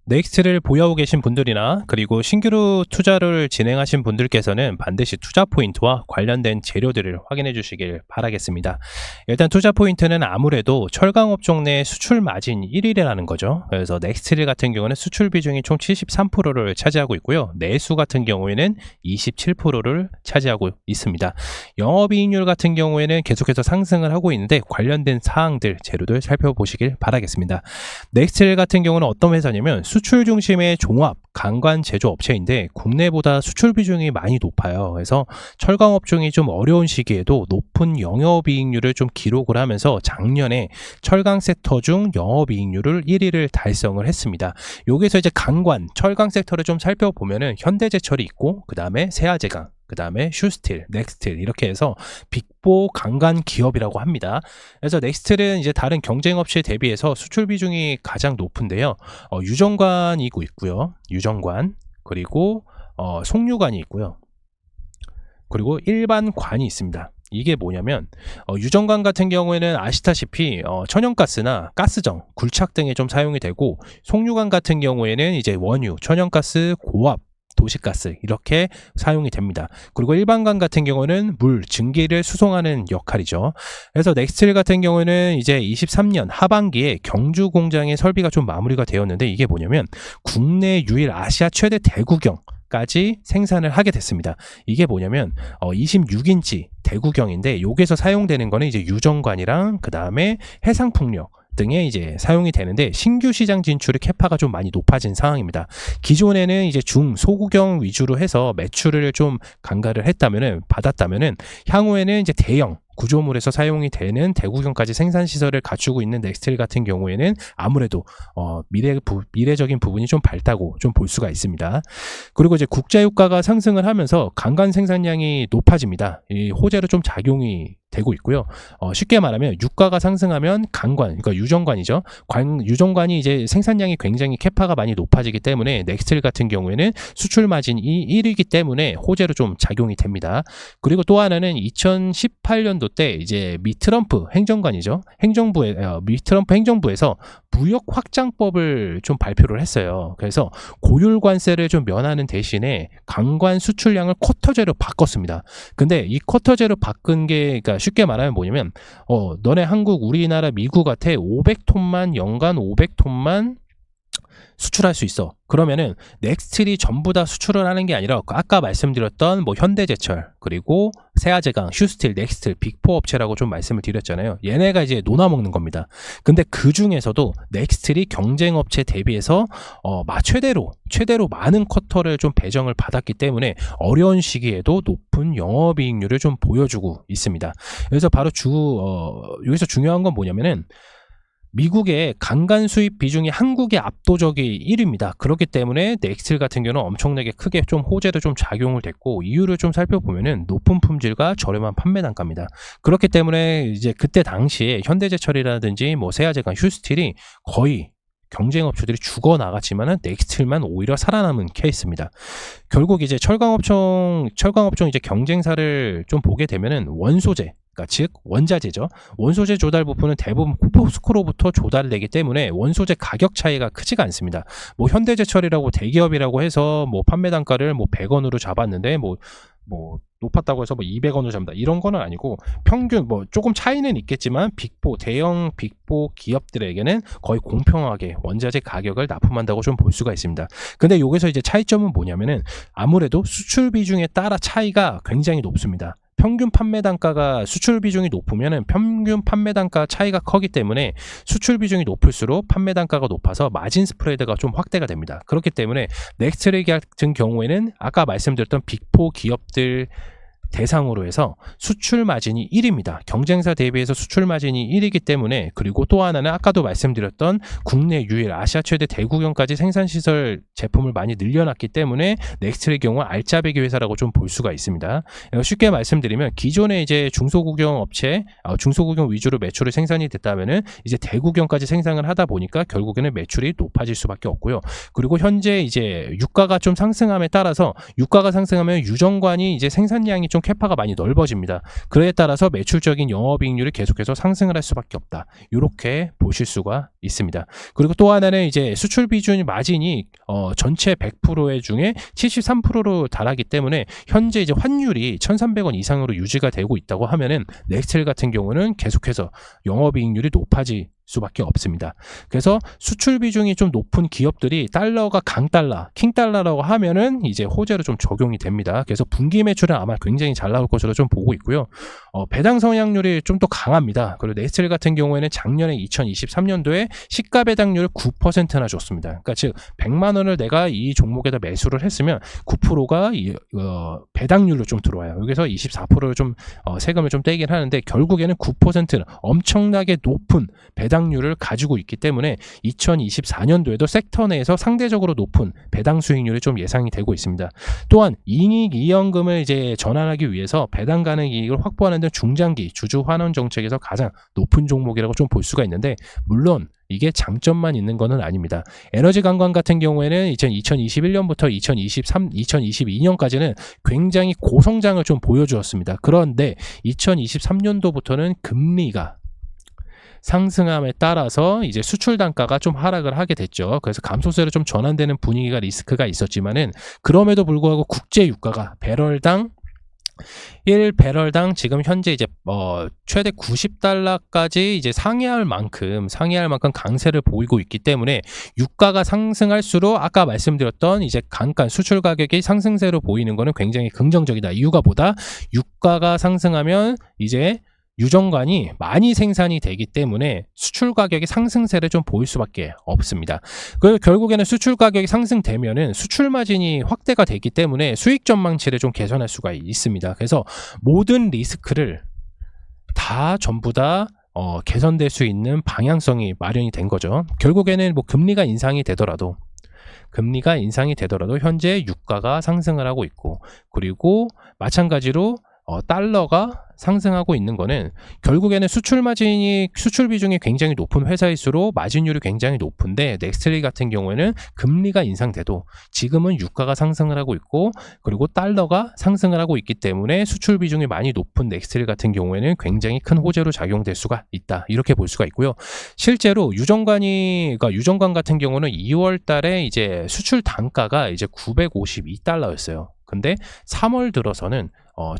넥스트를 보유하고 계신 분들이나 그리고 신규로 투자를 진행하신 분들께서는 반드시 투자 포인트와 관련된 재료들을 확인해 주시길 바라겠습니다. 일단 투자 포인트는 아무래도 철강 업종 내 수출 마진 1위라는 거죠. 그래서 넥스트릴 같은 경우는 수출 비중이 총 73%를 차지하고 있고요. 내수 같은 경우에는 27%를 차지하고 있습니다. 영업이익률 같은 경우에는 계속해서 상승을 하고 있는데 관련된 사항들, 재료들 살펴보시길 바라겠습니다. 넥스트릴 같은 경우는 어떤 회사냐면 수출 중심의 종합 강관 제조 업체인데 국내보다 수출 비중이 많이 높아요. 그래서 철강 업종이 좀 어려운 시기에도 높은 영업이익률을 좀 기록을 하면서 작년에 철강 섹터 중 영업이익률을 1위를 달성을 했습니다. 여기서 이제 강관 철강 섹터를 좀 살펴보면은 현대제철이 있고 그 다음에 세아제강, 그 다음에 슈스틸, 넥스틸 이렇게 해서 빅4 강간 기업이라고 합니다. 그래서 넥스틸은 이제 다른 경쟁 업체에 대비해서 수출 비중이 가장 높은데요. 유정관이 있고요. 유정관 그리고 송유관이 있고요. 그리고 일반관이 있습니다. 이게 뭐냐면 유정관 같은 경우에는 아시다시피 천연가스나 가스정, 굴착 등에 좀 사용이 되고 송유관 같은 경우에는 이제 원유, 천연가스, 고압 도시가스 이렇게 사용이 됩니다. 그리고 일반관 같은 경우는 물, 증기를 수송하는 역할이죠. 그래서 넥스틸 같은 경우는 이제 23년 하반기에 경주 공장의 설비가 좀 마무리가 되었는데 이게 뭐냐면 국내 유일 아시아 최대 대구경 까지 생산을 하게 됐습니다. 이게 뭐냐면 26인치 대구경인데 여기서 사용되는 거는 이제 유정관이랑 그 다음에 해상풍력 등에 이제 사용이 되는데 신규 시장 진출의 캐파가 좀 많이 높아진 상황입니다. 기존에는 이제 중 소구경 위주로 해서 매출을 좀 강가를 받았다면은 향후에는 이제 대형 구조물에서 사용이 되는 대구경까지 생산 시설을 갖추고 있는 넥스틸 같은 경우에는 아무래도 미래적인 부분이 좀 밝다고 좀 볼 수가 있습니다. 그리고 이제 국제유가가 상승을 하면서 강간 생산량이 높아집니다. 이 호재로 좀 작용이 되고 있고요. 쉽게 말하면 유가가 상승하면 강관, 그러니까 유정관이죠. 유정관이 이제 생산량이 굉장히 캐파가 많이 높아지기 때문에 넥스틸 같은 경우에는 수출 마진이 1위이기 때문에 호재로 좀 작용이 됩니다. 그리고 또 하나는 2018년도 때 이제 미 트럼프 행정관이죠. 미 트럼프 행정부에서 무역 확장법을 좀 발표를 했어요. 그래서 고율 관세를 좀 면하는 대신에 강관 수출량을 쿼터제로 바꿨습니다. 근데 이 쿼터제로 바꾼 게 그러니까 쉽게 말하면 뭐냐면 너네 한국, 우리나라, 미국한테 500톤만 연간 500톤만 수출할 수 있어. 그러면은 넥스틸이 전부 다 수출을 하는 게 아니라 아까 말씀드렸던 뭐 현대제철 그리고 세아제강, 슈스틸, 넥스틸 빅4 업체라고 좀 말씀을 드렸잖아요. 얘네가 이제 논아먹는 겁니다. 근데 그 중에서도 넥스틸이 경쟁 업체 대비해서 최대로 많은 쿼터를 좀 배정을 받았기 때문에 어려운 시기에도 높은 영업이익률을 좀 보여주고 있습니다. 그래서 바로 여기서 중요한 건 뭐냐면은 미국의 강간 수입 비중이 한국의 압도적인 1위입니다. 그렇기 때문에 넥스틸 같은 경우는 엄청나게 크게 좀 호재도 좀 작용을 됐고 이유를 좀 살펴보면은 높은 품질과 저렴한 판매 단가입니다. 그렇기 때문에 이제 그때 당시에 현대제철이라든지 뭐 세아제강, 휴스틸이 거의 경쟁 업체들이 죽어나갔지만은 넥스틸만 오히려 살아남은 케이스입니다. 결국 이제 철강 업종 이제 경쟁사를 좀 보게 되면은 원소재, 그러니까 즉 원자재죠. 원소재 조달 부품은 대부분 포스코로부터 조달을 되기 때문에 원소재 가격 차이가 크지가 않습니다. 뭐 현대제철이라고 대기업이라고 해서 뭐 판매 단가를 뭐 100원으로 잡았는데 뭐 높았다고 해서 뭐 200원으로 잡는다 이런 거는 아니고 평균 뭐 조금 차이는 있겠지만 대형 빅4 기업들에게는 거의 공평하게 원자재 가격을 납품한다고 좀 볼 수가 있습니다. 근데 여기서 이제 차이점은 뭐냐면은 아무래도 수출 비중에 따라 차이가 굉장히 높습니다. 평균 판매 단가가 수출 비중이 높으면 평균 판매 단가 차이가 크기 때문에 수출 비중이 높을수록 판매 단가가 높아서 마진 스프레드가 좀 확대가 됩니다. 그렇기 때문에 넥스트릴 같은 경우에는 아까 말씀드렸던 빅4 기업들 대상으로 해서 수출 마진이 1위입니다. 경쟁사 대비해서 수출 마진이 1위이기 때문에 그리고 또 하나는 아까도 말씀드렸던 국내 유일 아시아 최대 대구경까지 생산시설 제품을 많이 늘려놨기 때문에 넥스트의 경우 알짜배기 회사라고 좀 볼 수가 있습니다. 쉽게 말씀드리면 기존에 이제 중소구경 업체, 중소구경 위주로 매출이 생산이 됐다면은 이제 대구경까지 생산을 하다 보니까 결국에는 매출이 높아질 수밖에 없고요. 그리고 현재 이제 유가가 좀 상승함에 따라서 유가가 상승하면 유정관이 이제 생산량이 좀 캐파가 많이 넓어집니다. 그에 따라서 매출적인 영업이익률이 계속해서 상승을 할 수밖에 없다. 이렇게 보실 수가 있습니다. 그리고 또 하나는 이제 수출 비중 마진이 전체 100%의 중에 73%로 달하기 때문에 현재 이제 환율이 1,300원 이상으로 유지가 되고 있다고 하면은 넥스텔 같은 경우는 계속해서 영업이익률이 높아질 수밖에 없습니다. 그래서 수출 비중이 좀 높은 기업들이 달러가 강달러, 킹달러라고 하면은 이제 호재로 좀 적용이 됩니다. 그래서 분기 매출은 아마 굉장히 잘 나올 것으로 좀 보고 있고요. 배당 성향률이 좀 더 강합니다. 그리고 넥스텔 같은 경우에는 작년에 2023년도에 시가 배당률을 9%나 줬습니다. 그러니까 즉 100만 원을 내가 이 종목에다 매수를 했으면 9%가 배당률로 좀 들어와요. 여기서 24%를 좀 세금을 좀 떼긴 하는데 결국에는 9%는 엄청나게 높은 배당률을 가지고 있기 때문에 2024년도에도 섹터 내에서 상대적으로 높은 배당 수익률이 좀 예상이 되고 있습니다. 또한 이익이연금을 이제 전환하기 위해서 배당 가능 이익을 확보하는 등 중장기 주주 환원 정책에서 가장 높은 종목이라고 좀 볼 수가 있는데 물론 이게 장점만 있는 것은 아닙니다. 에너지 관광 같은 경우에는 2021년부터 2022년까지는 굉장히 고성장을 좀 보여주었습니다. 그런데 2023년도부터는 금리가 상승함에 따라서 이제 수출 단가가 좀 하락을 하게 됐죠. 그래서 감소세로 좀 전환되는 분위기가 리스크가 있었지만은 그럼에도 불구하고 국제 유가가 배럴당 1배럴당 지금 현재 이제 최대 90달러까지 이제 상회할 만큼 강세를 보이고 있기 때문에 유가가 상승할수록 아까 말씀드렸던 이제 강가 수출 가격이 상승세로 보이는 것은 굉장히 긍정적이다. 이유가 뭐다? 유가가 상승하면 이제 유정관이 많이 생산이 되기 때문에 수출 가격이 상승세를 좀 보일 수밖에 없습니다. 그래서 결국에는 수출 가격이 상승되면은 수출 마진이 확대가 되기 때문에 수익 전망치를 좀 개선할 수가 있습니다. 그래서 모든 리스크를 다 전부 다 개선될 수 있는 방향성이 마련이 된 거죠. 결국에는 뭐 금리가 인상이 되더라도 현재 유가가 상승을 하고 있고 그리고 마찬가지로 달러가 상승하고 있는 거는 결국에는 수출 비중이 굉장히 높은 회사일수록 마진율이 굉장히 높은데 넥스트리 같은 경우에는 금리가 인상돼도 지금은 유가가 상승을 하고 있고 그리고 달러가 상승을 하고 있기 때문에 수출 비중이 많이 높은 넥스트리 같은 경우에는 굉장히 큰 호재로 작용될 수가 있다. 이렇게 볼 수가 있고요. 실제로 유정관 같은 경우는 2월 달에 이제 수출 단가가 이제 952달러였어요. 근데 3월 들어서는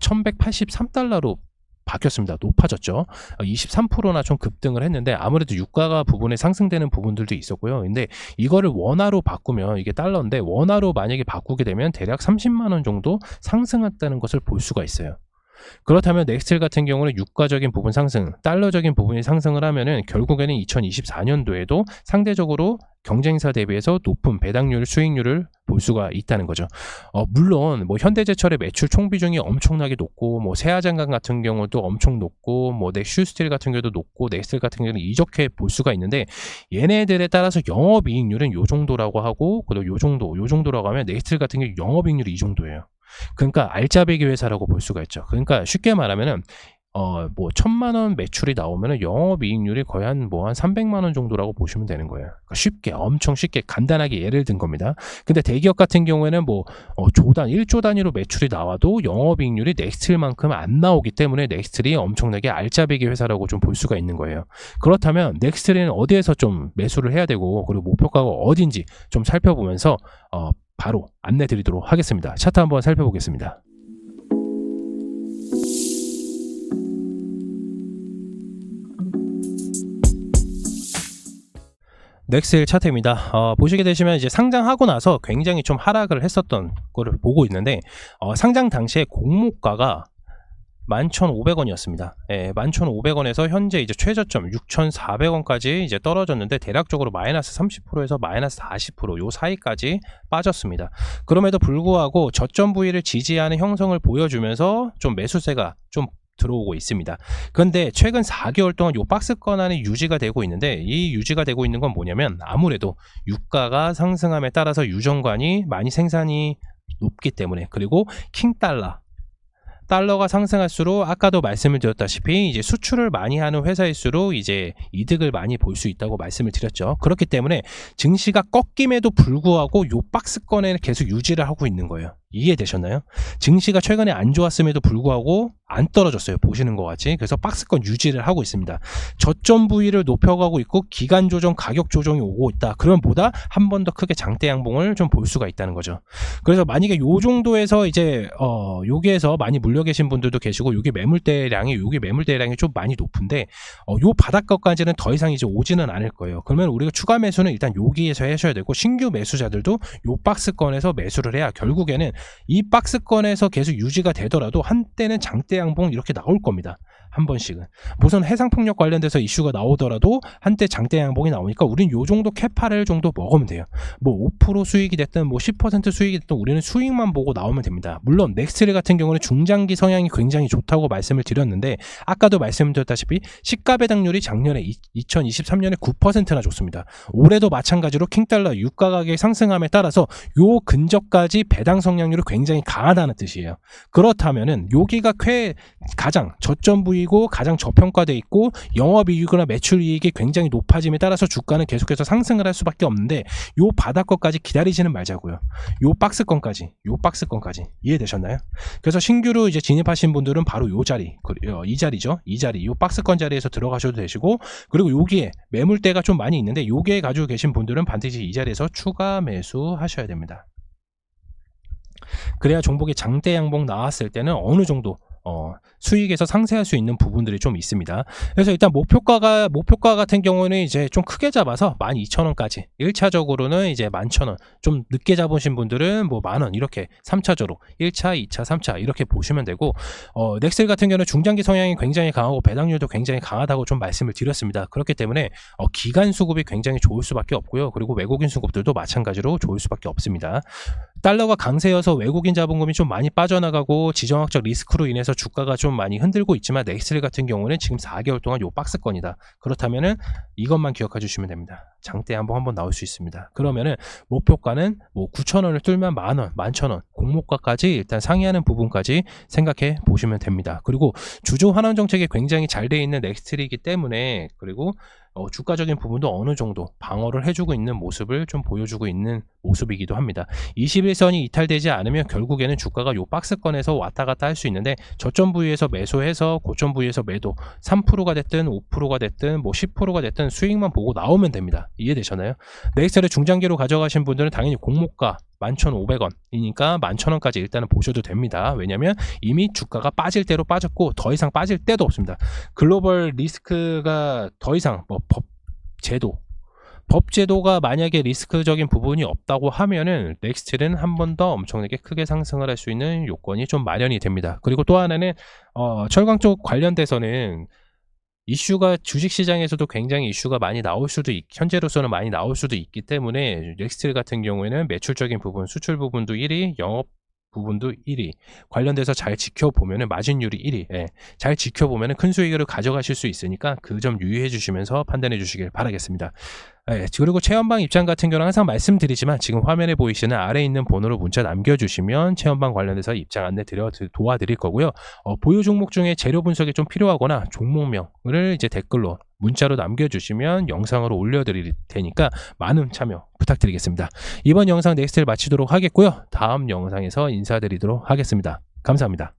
1183달러로 바뀌었습니다. 높아졌죠. 23%나 좀 급등을 했는데 아무래도 유가가 부분에 상승되는 부분들도 있었고요. 근데 이거를 원화로 바꾸면 이게 달러인데 원화로 만약에 바꾸게 되면 대략 30만 원 정도 상승했다는 것을 볼 수가 있어요. 그렇다면 넥스텔 같은 경우는 유가적인 부분 상승, 달러적인 부분이 상승을 하면은 결국에는 2024년도에도 상대적으로 경쟁사 대비해서 높은 배당률, 수익률을 볼 수가 있다는 거죠. 물론 뭐 현대제철의 매출 총비중이 엄청나게 높고 뭐 세아장관 같은 경우도 엄청 높고 뭐 슈스틸 같은 경우도 높고 넥스텔 같은 경우는 이렇게 볼 수가 있는데 얘네들에 따라서 영업이익률은 요 정도라고 하고 그리고 요 정도라고 하면 넥스텔 같은 경우 영업이익률이 이 정도예요. 그러니까 알짜배기 회사라고 볼 수가 있죠. 그러니까 쉽게 말하면은 뭐 1,000만 원 매출이 나오면은 영업이익률이 거의 한 300만 원 정도라고 보시면 되는 거예요. 그러니까 엄청 쉽게 간단하게 예를 든 겁니다. 근데 대기업 같은 경우에는 뭐 1조 단위로 매출이 나와도 영업이익률이 넥스트만큼 안 나오기 때문에 넥스트이 엄청나게 알짜배기 회사라고 좀 볼 수가 있는 거예요. 그렇다면 넥스트는 어디에서 좀 매수를 해야 되고 그리고 목표가가 어딘지 좀 살펴보면서 바로 안내 드리도록 하겠습니다. 차트 한번 살펴보겠습니다. 넥스일 차트입니다. 보시게 되시면 이제 상장하고 나서 굉장히 좀 하락을 했었던 거를 보고 있는데 상장 당시에 공모가가 11,500원이었습니다. 예, 11,500원에서 현재 이제 최저점 6,400원까지 이제 떨어졌는데 대략적으로 마이너스 30%에서 마이너스 40% 요 사이까지 빠졌습니다. 그럼에도 불구하고 저점 부위를 지지하는 형성을 보여주면서 좀 매수세가 좀 들어오고 있습니다. 그런데 최근 4개월 동안 요 박스권 안에 유지가 되고 있는데 이 유지가 되고 있는 건 뭐냐면 아무래도 유가가 상승함에 따라서 유정관이 많이 생산이 높기 때문에 그리고 달러가 상승할수록 아까도 말씀을 드렸다시피 이제 수출을 많이 하는 회사일수록 이제 이득을 많이 볼 수 있다고 말씀을 드렸죠. 그렇기 때문에 증시가 꺾임에도 불구하고 요 박스권에 계속 유지를 하고 있는 거예요. 이해되셨나요? 증시가 최근에 안 좋았음에도 불구하고 안 떨어졌어요. 보시는 것 같이. 그래서 박스권 유지를 하고 있습니다. 저점 부위를 높여가고 있고 기간 조정, 가격 조정이 오고 있다. 그러면 보다 한 번 더 크게 장대 양봉을 좀 볼 수가 있다는 거죠. 그래서 만약에 요 정도에서 이제 여기에서 많이 물려 계신 분들도 계시고 여기 매물대량이 좀 많이 높은데 요 바닥권까지는 더 이상 이제 오지는 않을 거예요. 그러면 우리가 추가 매수는 일단 여기에서 하셔야 되고 신규 매수자들도 요 박스권에서 매수를 해야 결국에는 이 박스권에서 계속 유지가 되더라도 한때는 장대 양봉 이렇게 나올 겁니다. 한 번씩은. 무슨 해상폭력 관련돼서 이슈가 나오더라도 한때 장대 양봉이 나오니까 우린 요 정도 캐파를 정도 먹으면 돼요. 뭐 5% 수익이 됐든 뭐 10% 수익이 됐든 우리는 수익만 보고 나오면 됩니다. 물론 넥스트레 같은 경우는 중장기 성향이 굉장히 좋다고 말씀을 드렸는데 아까도 말씀드렸다시피 시가 배당률이 작년에 2023년에 9%나 좋습니다. 올해도 마찬가지로 킹달러 유가 가격 상승함에 따라서 요 근접까지 배당 성향률이 굉장히 강하다는 뜻이에요. 그렇다면은 여기가 가장 저점 부위고 가장 저평가돼 있고 영업이익이나 매출이익이 굉장히 높아짐에 따라서 주가는 계속해서 상승을 할 수밖에 없는데 요 바닥권까지 기다리지는 말자고요. 요 박스권까지 이해되셨나요? 그래서 신규로 이제 진입하신 분들은 바로 요 자리, 이 자리죠. 이 자리, 요 박스권 자리에서 들어가셔도 되시고 그리고 여기에 매물대가 좀 많이 있는데 요게 가지고 계신 분들은 반드시 이 자리에서 추가 매수하셔야 됩니다. 그래야 종목이 장대 양봉 나왔을 때는 어느 정도 수익에서 상쇄할 수 있는 부분들이 좀 있습니다. 그래서 일단 목표가 같은 경우는 이제 좀 크게 잡아서 12,000원까지 1차적으로는 이제 11,000원 좀 늦게 잡으신 분들은 뭐 만원 이렇게 3차적으로 1차, 2차, 3차 이렇게 보시면 되고 넥셀 같은 경우는 중장기 성향이 굉장히 강하고 배당률도 굉장히 강하다고 좀 말씀을 드렸습니다. 그렇기 때문에 기간 수급이 굉장히 좋을 수밖에 없고요. 그리고 외국인 수급들도 마찬가지로 좋을 수밖에 없습니다. 달러가 강세여서 외국인 자본금이 좀 많이 빠져나가고 지정학적 리스크로 인해서 주가가 좀 많이 흔들고 있지만 넥스트 같은 경우는 지금 4개월 동안 요 박스권이다. 그렇다면은 이것만 기억해 주시면 됩니다. 장대 한번 나올 수 있습니다. 그러면은 목표가는 뭐 9,000원을 뚫면 만원, 11,000원, 공모가까지 일단 상회하는 부분까지 생각해 보시면 됩니다. 그리고 주조 환원 정책이 굉장히 잘 돼 있는 넥스트이기 때문에 그리고 주가적인 부분도 어느 정도 방어를 해주고 있는 모습을 좀 보여주고 있는 모습이기도 합니다. 21선이 이탈되지 않으면 결국에는 주가가 요 박스권에서 왔다 갔다 할 수 있는데 저점 부위에서 매수해서 고점 부위에서 매도 3%가 됐든 5%가 됐든 뭐 10%가 됐든 수익만 보고 나오면 됩니다. 이해되셨나요? 넥스트를 중장기로 가져가신 분들은 당연히 공모가 11,500원이니까 11,000원까지 일단은 보셔도 됩니다. 왜냐하면 이미 주가가 빠질 대로 빠졌고 더 이상 빠질 데도 없습니다. 글로벌 리스크가 더 이상 뭐 법제도가 만약에 리스크적인 부분이 없다고 하면은 넥스트는 한 번 더 엄청나게 크게 상승을 할 수 있는 요건이 좀 마련이 됩니다. 그리고 또 하나는 철강 쪽 관련돼서는 이슈가 주식시장에서도 굉장히 이슈가 많이 나올 수도 현재로서는 많이 나올 수도 있기 때문에 넥스트 같은 경우에는 매출적인 부분, 수출 부분도 1위, 영업 부분도 1위 관련돼서 잘 지켜보면은 마진율이 1위 잘 지켜보면은 큰 수익을 가져가실 수 있으니까 그 점 유의해 주시면서 판단해 주시길 바라겠습니다. 그리고 체험방 입장 같은 경우는 항상 말씀드리지만 지금 화면에 보이시는 아래에 있는 번호로 문자 남겨주시면 체험방 관련해서 입장 안내 도와드릴 거고요. 보유 종목 중에 재료 분석이 좀 필요하거나 종목명을 이제 댓글로 문자로 남겨주시면 영상으로 올려드릴 테니까 많은 참여 부탁드리겠습니다. 이번 영상 넥스트를 마치도록 하겠고요. 다음 영상에서 인사드리도록 하겠습니다. 감사합니다.